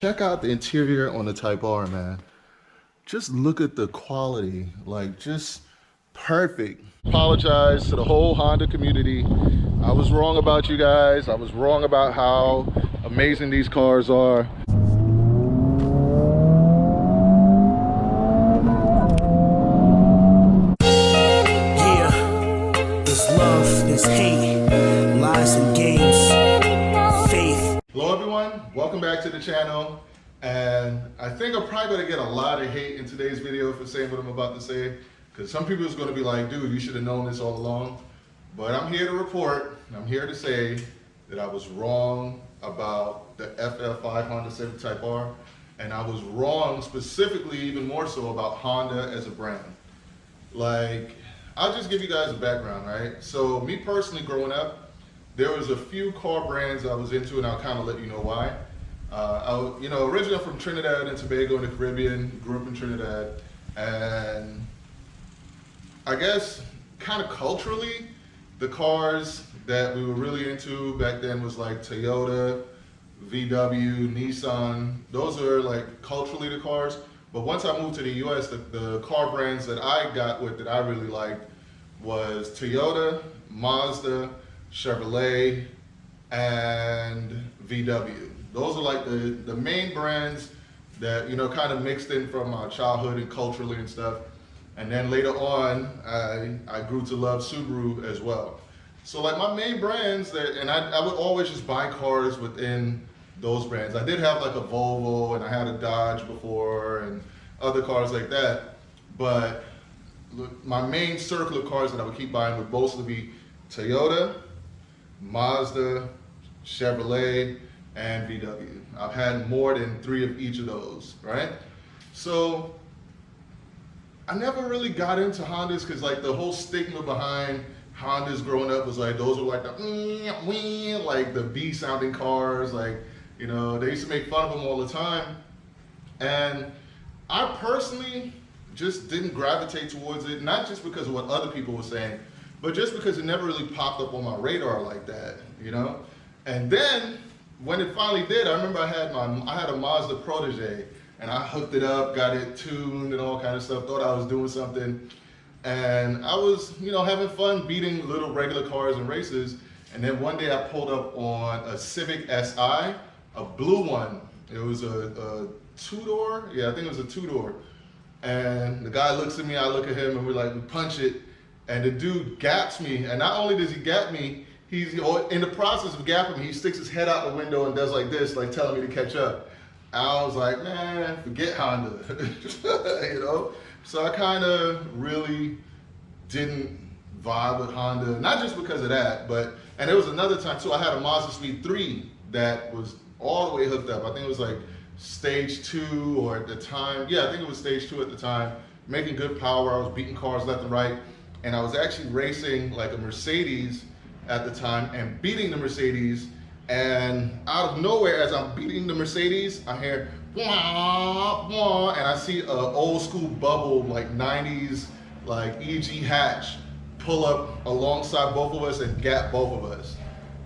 Check out the interior on the Type R, man. Just look at the quality, like just perfect. Apologize to the whole Honda community. I was wrong about you guys. I was wrong about how amazing these cars are. Yeah, there's love, there's hate, lies and games, faith. Hello everyone, welcome back to the channel. And I think I'm probably gonna get a lot of hate in today's video for saying what I'm about to say, because some people is gonna be like, dude, you should have known this all along. But I'm here to report, I'm here to say that I was wrong about the FL5 Honda Civic Type R, and I was wrong specifically even more so about Honda as a brand. Like, I'll just give you guys a background, right? So me personally growing up, there was a few car brands I was into, and I'll kind of let you know why. Originally I'm from Trinidad and Tobago in the Caribbean, grew up in Trinidad, and I guess kind of culturally, the cars that we were really into back then was like Toyota, VW, Nissan. Those are like culturally the cars. But once I moved to the US, the car brands that I got with that I really liked was Toyota, Mazda, Chevrolet, and VW. Those are like the main brands that, you know, kind of mixed in from my childhood and culturally and stuff. And then later on, I grew to love Subaru as well. So like my main brands that, and I would always just buy cars within those brands. I did have like a Volvo and I had a Dodge before and other cars like that. But look, my main circle of cars that I would keep buying would mostly be Toyota, Mazda, Chevrolet, and VW. I've had more than 3 of each of those, right? So I never really got into Hondas because like the whole stigma behind Hondas growing up was like those were like the like the B sounding cars, like, you know, they used to make fun of them all the time. And I personally just didn't gravitate towards it, not just because of what other people were saying, but just because it never really popped up on my radar like that, you know? And then when it finally did, I remember I had a Mazda Protege, and I hooked it up, got it tuned and all kind of stuff, thought I was doing something. And I was, you know, having fun beating little regular cars in races. And then one day I pulled up on a Civic Si, a blue one. It was a two-door, yeah, I think it was a two-door. And the guy looks at me, I look at him, and we punch it. And the dude gaps me, and not only does he gap me, he's in the process of gapping me, he sticks his head out the window and does like this, like telling me to catch up. I was like, man, forget Honda, you know? So I kind of really didn't vibe with Honda, not just because of that, and there was another time too, I had a Mazda Speed 3 that was all the way hooked up. I think it was like stage 2, or at the time, yeah, I think it was stage 2 at the time, making good power. I was beating cars left and right, and I was actually racing like a Mercedes at the time and beating the Mercedes. And out of nowhere, as I'm beating the Mercedes, I hear wah, wah, and I see an old school bubble, like 90s, like EG hatch, pull up alongside both of us and gap both of us.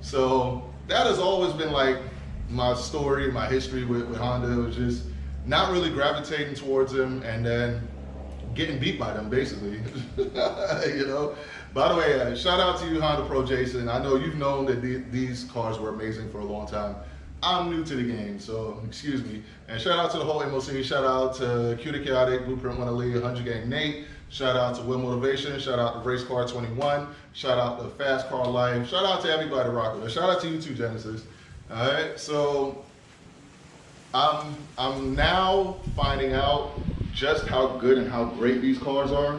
So that has always been like my story, my history with Honda. It was just not really gravitating towards them and then getting beat by them, basically. You know? By the way, shout out to you, Honda Pro Jason. I know you've known that these cars were amazing for a long time. I'm new to the game, so excuse me. And shout out to the whole MOC. Shout out to Cutie Chaotic, Blueprint 1 Elite, 100 Gang Nate. Shout out to Will Motivation. Shout out to Race Car 21. Shout out to Fast Car Life. Shout out to everybody rocking. Shout out to you too, Genesis. All right, so I'm now finding out just how good and how great these cars are.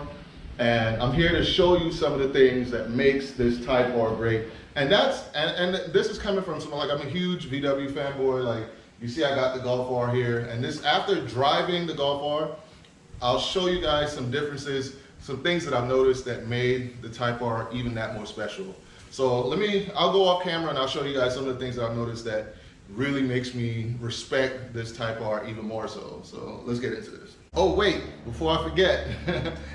And I'm here to show you some of the things that makes this Type R great. And this is coming from someone, like, I'm a huge VW fanboy. Like, you see I got the Golf R here. And this, after driving the Golf R, I'll show you guys some differences, some things that I've noticed that made the Type R even that more special. So I'll go off camera and I'll show you guys some of the things that I've noticed that really makes me respect this Type R even more so. So let's get into this. Oh wait, before I forget,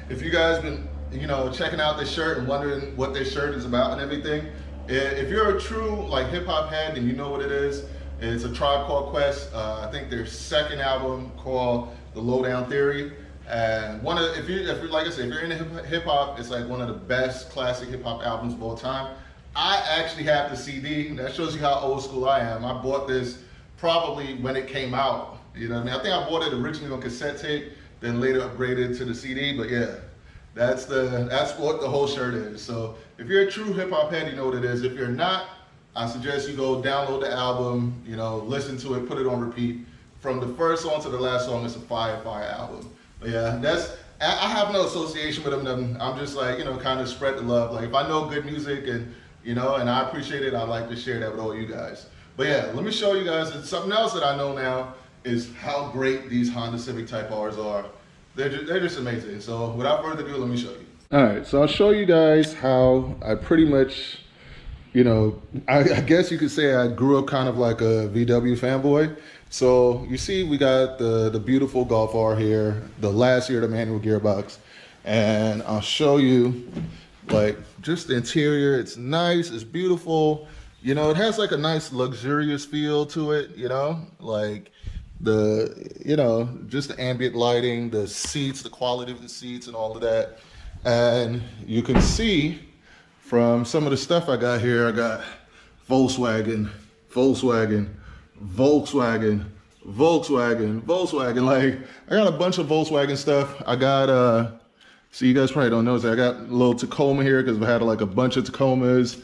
if you guys been, you know, checking out this shirt and wondering what this shirt is about and everything, if you're a true like hip hop head and you know what it is, It's a Tribe Called Quest. I think their second album called The Lowdown Theory. And if you're like I said, if you're into hip hop, it's like one of the best classic hip hop albums of all time. I actually have the CD. That shows you how old school I am. I bought this probably when it came out. You know what I mean? I think I bought it originally on cassette tape, then later upgraded to the CD. But yeah, that's what the whole shirt is. So if you're a true hip hop head, you know what it is. If you're not, I suggest you go download the album, you know, listen to it, put it on repeat. From the first song to the last song, it's a fire album. But yeah, I have no association with them. I'm just like, you know, kind of spread the love. Like if I know good music and, you know, and I appreciate it, I like to share that with all you guys. But yeah, let me show you guys something else that I know now is how great these Honda Civic Type Rs are. They're just amazing. So without further ado, let me show you. All right, so I'll show you guys how I pretty much, you know, I guess you could say I grew up kind of like a VW fanboy. So you see we got the beautiful Golf R here, the last year of the manual gearbox. And I'll show you like just the interior. It's nice, it's beautiful. You know, it has like a nice luxurious feel to it, you know, like just the ambient lighting, the seats, the quality of the seats and all of that. And you can see from some of the stuff I got here, I got Volkswagen, like I got a bunch of Volkswagen stuff. I got so you guys probably don't know this, I got a little Tacoma here because I've had like a bunch of Tacomas.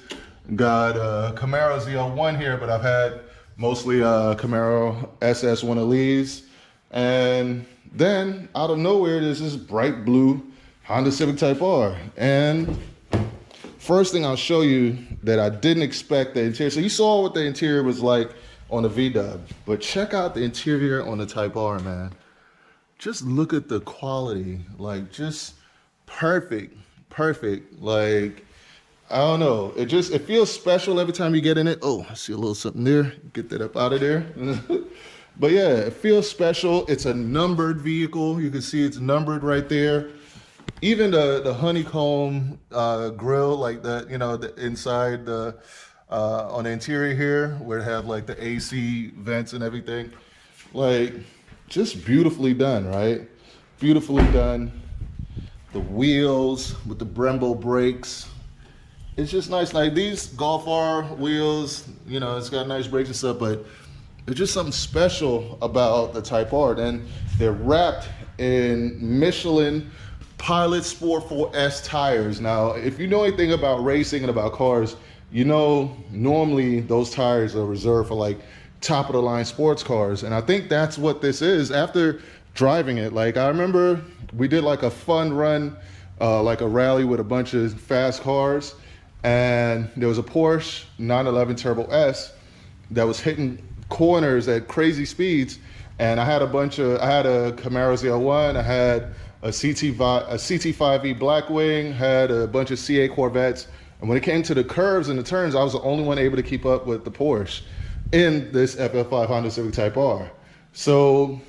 Got Camaro ZL1 here, but I've had mostly Camaro SS one of these. And then out of nowhere there's this bright blue Honda Civic Type R. And first thing I'll show you that I didn't expect the interior. So you saw what the interior was like on the V-Dub, but check out the interior on the Type R, man. Just look at the quality, like just perfect. Like, I don't know, it feels special every time you get in it. Oh, I see a little something there, get that up out of there. But yeah, it feels special. It's a numbered vehicle. You can see it's numbered right there. Even the honeycomb grill, like that, you know, the inside on the interior here, where it have like the AC vents and everything, like just beautifully done, right? Beautifully done. The wheels with the Brembo brakes, it's just nice. Like these Golf R wheels, you know, it's got nice brakes and stuff, but there's just something special about the Type R. And they're wrapped in Michelin Pilot Sport 4S tires. Now, if you know anything about racing and about cars, you know normally those tires are reserved for like top of the line sports cars. And I think that's what this is. After driving it, like I remember we did like a fun run, like a rally with a bunch of fast cars. And there was a Porsche 911 Turbo S that was hitting corners at crazy speeds. And I had a Camaro ZL1, I had a CT5E Blackwing, had a bunch of CA Corvettes. And when it came to the curves and the turns, I was the only one able to keep up with the Porsche in this FL5 Honda Civic Type R. So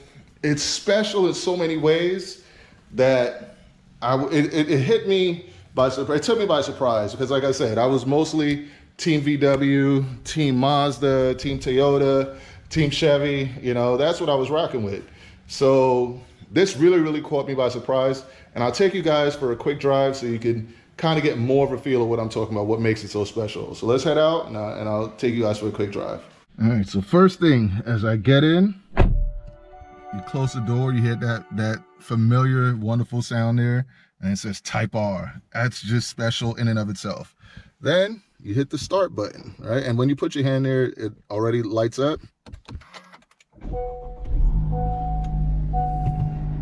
it's special in so many ways that it hit me by surprise. It took me by surprise because, like I said, I was mostly Team VW, Team Mazda, Team Toyota, Team Chevy. You know, that's what I was rocking with. So this really caught me by surprise. And I'll take you guys for a quick drive so you can kind of get more of a feel of what I'm talking about, what makes it so special. So let's head out and I'll take you guys for a quick drive. All right, so first thing, as I get in, you close the door, you hear that familiar, wonderful sound there, and it says Type R. That's just special in and of itself. Then you hit the start button, right? And when you put your hand there, it already lights up.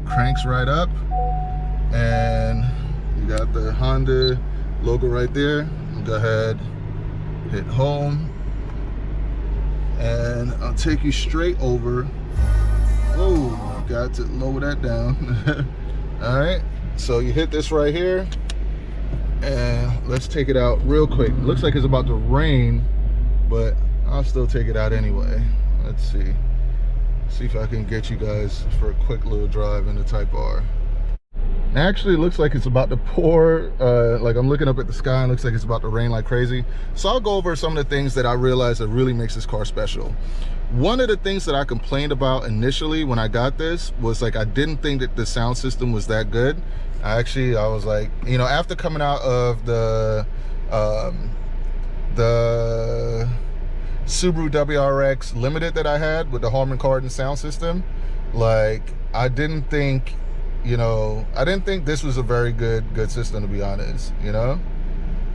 Cranks right up, and you got the Honda logo right there. Go ahead, hit home, and I'll take you straight over. Oh, got to lower that down. All right, so you hit this right here, and let's take it out real quick. Looks like it's about to rain, but I'll still take it out anyway. Let's see if I can get you guys for a quick little drive in the Type R. Actually, it looks like it's about to pour. Like I'm looking up at the sky and it looks like it's about to rain like crazy. So I'll go over some of the things that I realized that really makes this car special. One of the things that I complained about initially when I got this was like I didn't think that the sound system was that good. I was like, you know, after coming out of the Subaru WRX Limited that I had with the Harman Kardon sound system, like I didn't think this was a very good system, to be honest, you know.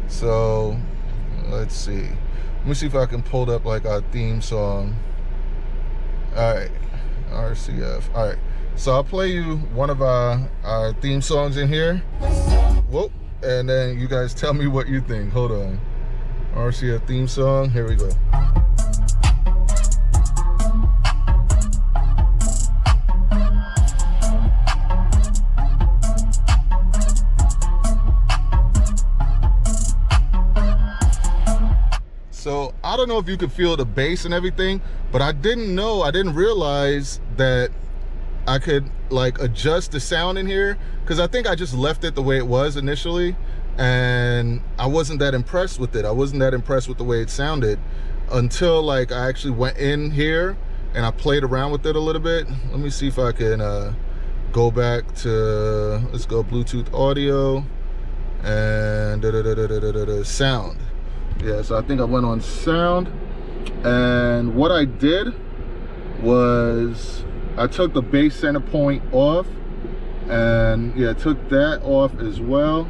So let's see, let me see if I can pull up like our theme song. All right, RCF. All right, so I'll play you one of our theme songs in here. Whoa, and then you guys tell me what you think. Hold on. RCF theme song, here we go. So I don't know if you could feel the bass and everything, but I didn't realize that I could like adjust the sound in here, because I think I just left it the way it was initially, and I wasn't that impressed with it. I wasn't that impressed with the way it sounded until like I actually went in here and I played around with it a little bit. Let me see if I can go back to, let's go Bluetooth audio and sound. Yeah, so I think I went on sound, and what I did was I took the bass center point off, and yeah, took that off as well.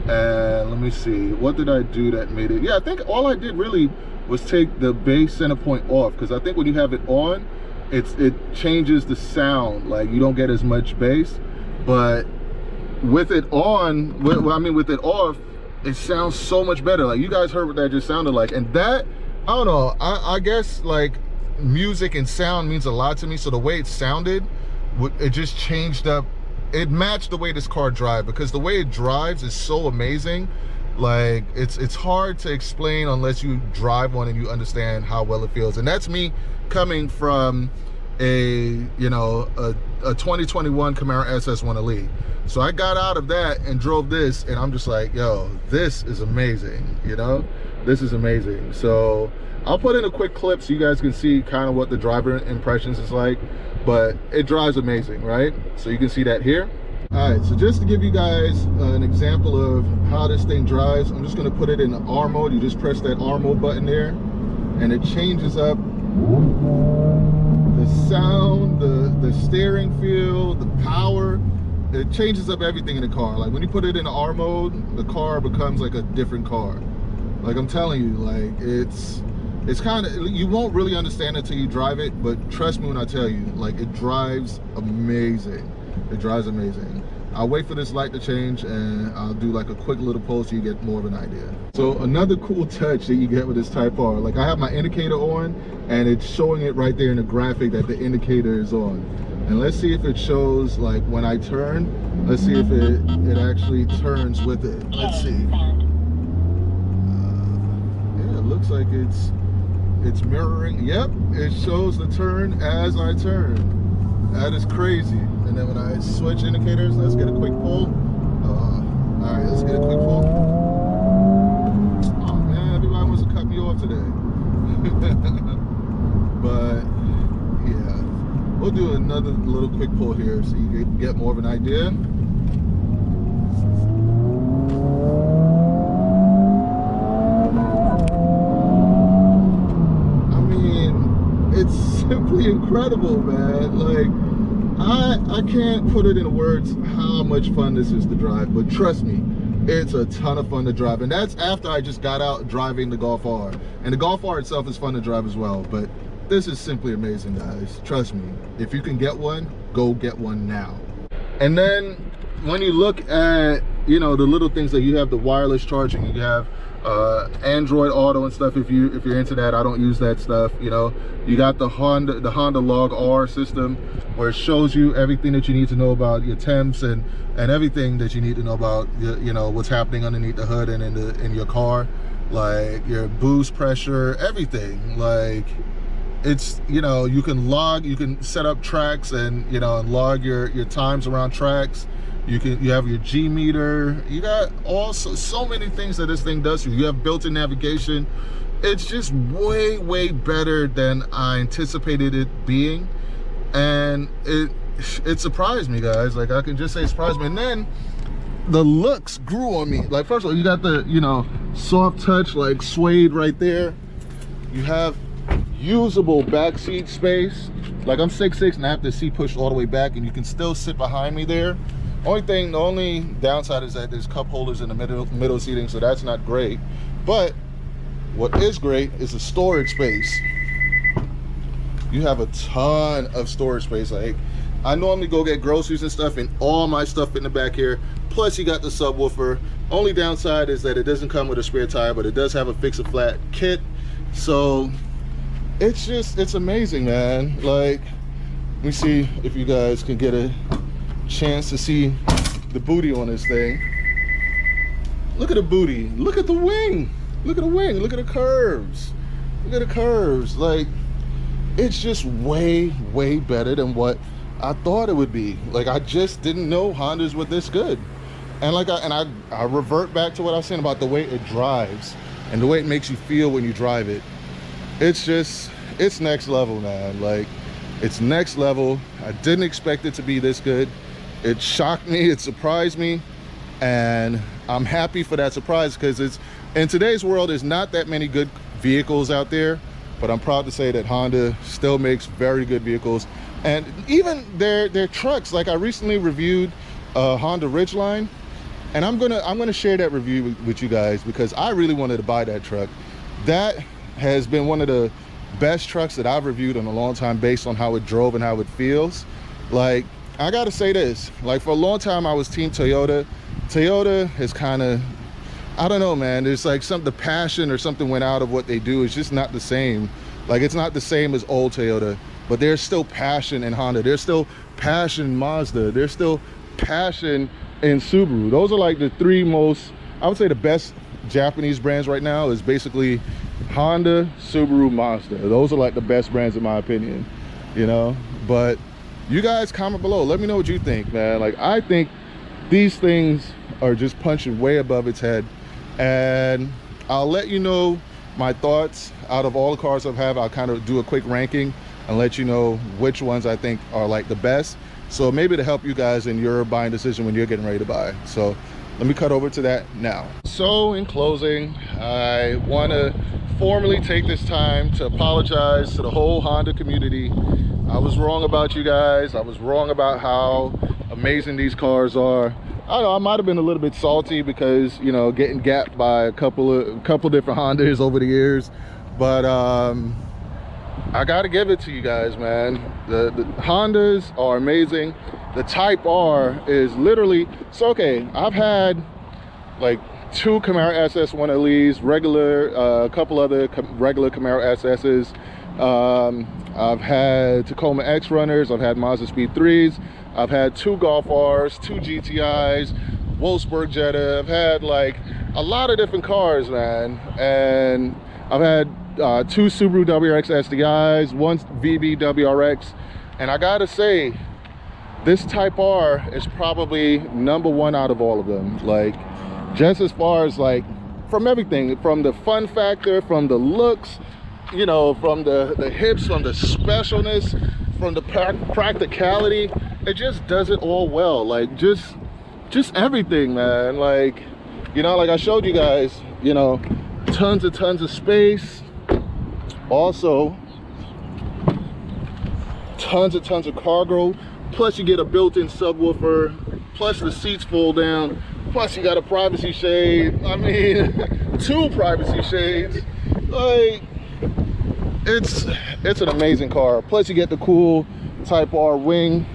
And let me see, what did I do that made it? Yeah, I think all I did really was take the bass center point off, because I think when you have it on, it changes the sound, like you don't get as much bass. But with it on, with it off, it sounds so much better. Like you guys heard what that just sounded like, and that, I don't know, I guess like music and sound means a lot to me. So the way it sounded, it just changed up. It matched the way this car drives, because the way it drives is so amazing. Like it's hard to explain unless you drive one and you understand how well it feels. And that's me coming from a 2021 Camaro SS1 Elite. So I got out of that and drove this, and I'm just like, yo, this is amazing, you know? This is amazing. So I'll put in a quick clip so you guys can see kind of what the driver impressions is like, but it drives amazing, right? So you can see that here. All right, so just to give you guys an example of how this thing drives, I'm just gonna put it in the R mode. You just press that R mode button there, and it changes up the sound, the steering feel, the power. It changes up everything in the car. Like when you put it in the R mode, the car becomes like a different car. Like I'm telling you, like it's kind of, you won't really understand it until you drive it, but trust me when I tell you, like it drives amazing. It drives amazing. I'll wait for this light to change, and I'll do like a quick little post so you get more of an idea. So another cool touch that you get with this Type R, like I have my indicator on, and it's showing it right there in the graphic that the indicator is on. And let's see if it shows, like when I turn, let's see if it actually turns with it. Let's see. Yeah, it looks like it's mirroring. Yep, it shows the turn as I turn. That is crazy. And then when I switch indicators, let's get a quick pull. All right, let's get a quick pull. Oh man, everybody wants to cut me off today. But yeah, we'll do another little quick pull here so you can get more of an idea. I mean, it's simply incredible, man. Like, I can't put it in words how much fun this is to drive, but trust me, it's a ton of fun to drive. And that's after I just got out driving the Golf R. And the Golf R itself is fun to drive as well, but this is simply amazing, guys. Trust me, if you can get one, go get one now. And then when you look at, you know, the little things that you have, the wireless charging, you have Android Auto and stuff. If you're into that, I don't use that stuff. You know, you got the Honda Log R system, where it shows you everything that you need to know about your temps and everything that you need to know about you know, what's happening underneath the hood and in your car, like your boost pressure, everything. Like, it's, you know, you can set up tracks and, you know, and log your times around tracks. You have your G meter. You got also so many things that this thing does. You have built-in navigation. It's just way better than I anticipated it being, and it surprised me, guys. Like, I can just say it surprised me. And then the looks grew on me. Like, first of all, you got the, you know, soft touch, like suede right there. You have usable backseat space. Like, I'm 6'6" and I have the seat pushed all the way back, and you can still sit behind me there. The only downside is that there's cup holders in the middle seating, so that's not great. But what is great is the storage space. You have a ton of storage space. Like, I normally go get groceries and stuff, and all my stuff in the back here. Plus, you got the subwoofer. Only downside is that it doesn't come with a spare tire, but it does have a fix-a-flat kit. So it's amazing, man. Like, let me see if you guys can get a chance to see the booty on this thing. Look at the booty. Look at the wing. Look at the wing. Look at the curves. Look at the curves. Like, it's just way better than what I thought it would be. Like, I just didn't know Hondas were this good. And like, I revert back to what I was saying about the way it drives and the way it makes you feel when you drive it. It's next level, man. Like, it's next level. I didn't expect it to be this good. It shocked me, it surprised me, and I'm happy for that surprise, because it's, in today's world, there's not that many good vehicles out there, but I'm proud to say that Honda still makes very good vehicles. And even their trucks, like, I recently reviewed a Honda Ridgeline, and I'm gonna share that review with you guys, because I really wanted to buy that truck. That has been one of the best trucks that I've reviewed in a long time, based on how it drove and how it feels. Like, I gotta say this, like, for a long time I was team Toyota. Toyota has kind of, I don't know, man, there's like the passion or something went out of what they do. It's just not the same. Like, it's not the same as old Toyota, but there's still passion in Honda. There's still passion in Mazda. There's still passion in Subaru. Those are like the three most, I would say, the best Japanese brands right now is basically Honda, Subaru, Mazda. Those are like the best brands in my opinion, you know. But you guys comment below, let me know what you think, man. Like, I think these things are just punching way above its head, and I'll let you know my thoughts. Out of all the cars I've had, I'll kind of do a quick ranking and let you know which ones I think are like the best, so maybe to help you guys in your buying decision when you're getting ready to buy. So let me cut over to that now. So in closing, I want to formally take this time to apologize to the whole Honda community. I was wrong about you guys. I was wrong about how amazing these cars are. I don't know, I might have been a little bit salty because, you know, getting gapped by a couple different Hondas over the years, but I gotta give it to you guys, man. The Hondas are amazing. The Type R is literally, so okay, I've had like 2 Camaro SS 1LEs, a couple other regular Camaro SS's. I've had Tacoma X Runners, I've had Mazda Speed 3s, I've had 2 Golf Rs, 2 GTIs, Wolfsburg Jetta. I've had like a lot of different cars, man. And I've had 2 Subaru WRX SDIs, 1 VB WRX, and I gotta say, this Type R is probably #1 out of all of them. Like, just as far as like, from everything, from the fun factor, from the looks, you know, from the hips, from the specialness, from the practicality, it just does it all well. Like, just everything, man. Like, you know, like I showed you guys, you know, tons of space. Also, tons of cargo. Plus, you get a built-in subwoofer. Plus, the seats fold down. Plus, you got a privacy shade. I mean, 2 privacy shades. Like, it's an amazing car. Plus, you get the cool Type R wing.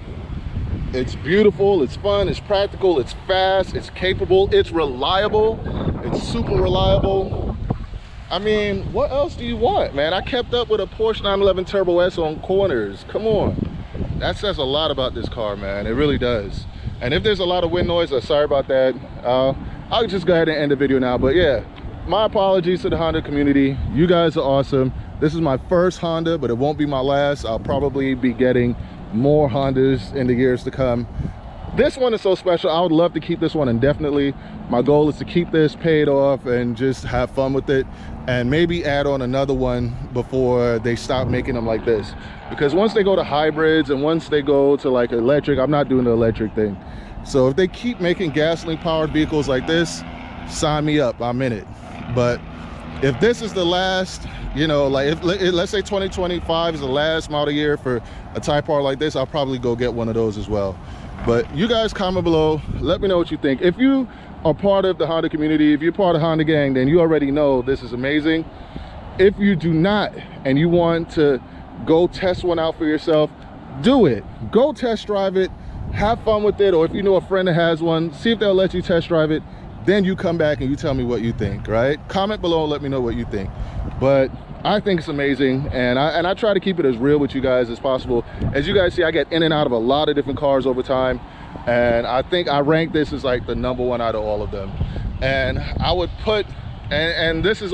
It's beautiful, it's fun, it's practical, it's fast, it's capable, it's reliable, it's super reliable. I mean, what else do you want, man? I kept up with a Porsche 911 Turbo S on corners. Come on. That says a lot about this car, man. It really does. And if there's a lot of wind noise, I'm sorry about that. I'll just go ahead and end the video now. But yeah, my apologies to the Honda community. You guys are awesome. This is my first Honda, but it won't be my last. I'll probably be getting more Hondas in the years to come. this one is so special. I would love to keep this one indefinitely. My goal is to keep this paid off and just have fun with it, and maybe add on another one before they stop making them like this. Because once they go to hybrids and once they go to like electric, I'm not doing the electric thing. So if they keep making gasoline powered vehicles like this, sign me up, I'm in it. But if this is the last, you know, like if let's say 2025 is the last model year for a Type R like this, I'll probably go get one of those as well. But you guys comment below, let me know what you think. If you are part of the Honda community, if you're part of Honda Gang, then you already know this is amazing. If you do not, and you want to go test one out for yourself, do it. Go test drive it, have fun with it, or if you know a friend that has one, see if they'll let you test drive it. Then you come back and you tell me what you think, right? Comment below and let me know what you think. But I think it's amazing, and I try to keep it as real with you guys as possible. As you guys see, I get in and out of a lot of different cars over time, and I think I rank this as like the #1 out of all of them. And I would put, and this is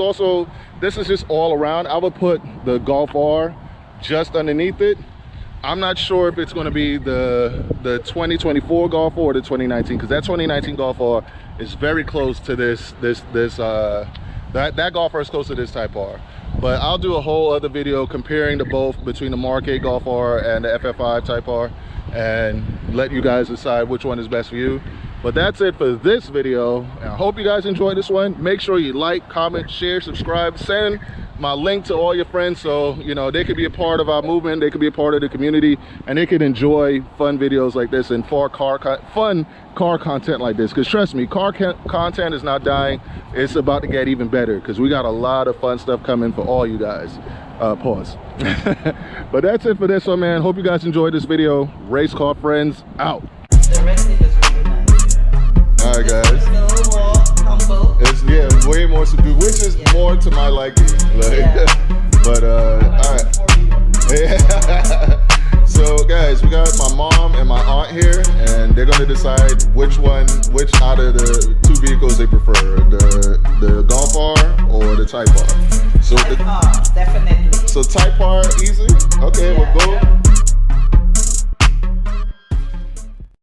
just all around, I would put the Golf R just underneath it. I'm not sure if it's going to be the 2024 Golf R or the 2019, because that 2019 Golf R is very close to that Golf R is close to this Type R. But I'll do a whole other video comparing the both between the Marquez Golf R and the FL5 Type R, and let you guys decide which one is best for you. But that's it for this video. I hope you guys enjoyed this one. Make sure you like, comment, share, subscribe, send my link to all your friends, so you know they could be a part of our movement, they could be a part of the community, and they could enjoy fun videos like this and fun car content like this. Because trust me, content is not dying. It's about to get even better, because we got a lot of fun stuff coming for all you guys. Pause. But that's it for this one, man. Hope you guys enjoyed this video. Race car friends out. The resting is really nice. All right, guys. It's a little more humble. It's way more subdued, which is more to my liking. Like, but all right. So guys, we got my mom and my aunt here, and they're gonna decide which out of the two vehicles they prefer, the Golf R or the Type R. So Type R, definitely. So Type R easy.